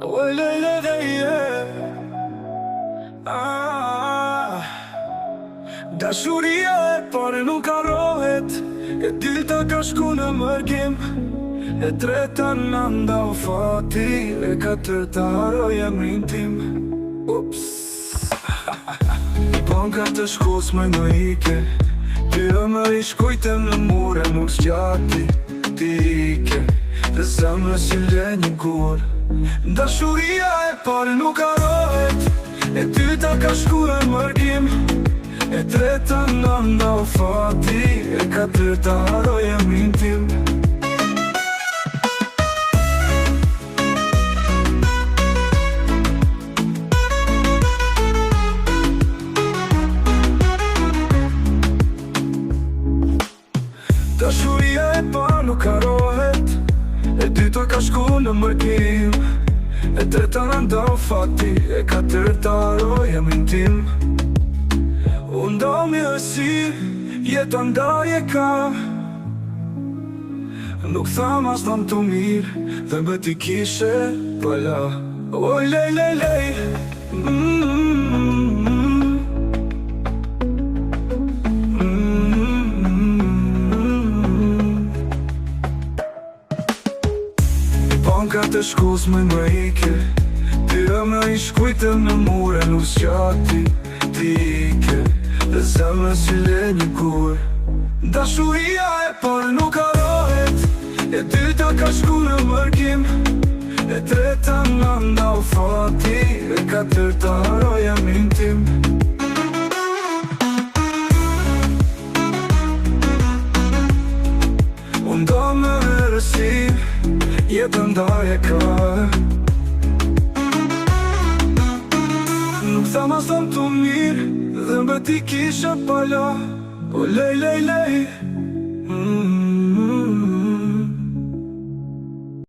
O lej leje Dashuria e pare nuk arrohet, e dyta ka shku në mërkim, e treta në ndau fati, e katërta haroj emrin tim. Ups. Banka të shkos më në ike, ty më i shkujtem në mure, nuk s'gjati ti ike, dhe zemrë si le një kur. Dashuria e pare nuk arrohet, e dyta ka shku në mërkim, e treta në ndau fati, e katërta haroj emrin tim. Dashuria e parë nuk harrohet, e dyta ka shku në mërkim, e treta në ndau fati, e katërta haroj emrin tim. Unë do mirësi, jeta ndaj e ka, nuk tham as nam të mirë, dhe më ti kishe pëlla. Oj lej Banka të shkus më në ike, ty më i shkujtem në mure, nuk s'gjati ti ike, dhe zemrë si le një kur. Dashuria e parë nuk harrohet, e dyta ka shku në mërkim, e treta në ndau fati, e katërta haroj emrin tim. Unë do më rësi, jetë ndaj e ka, nuk tham as nam të mirë, dhe më ti kisha pala. O lej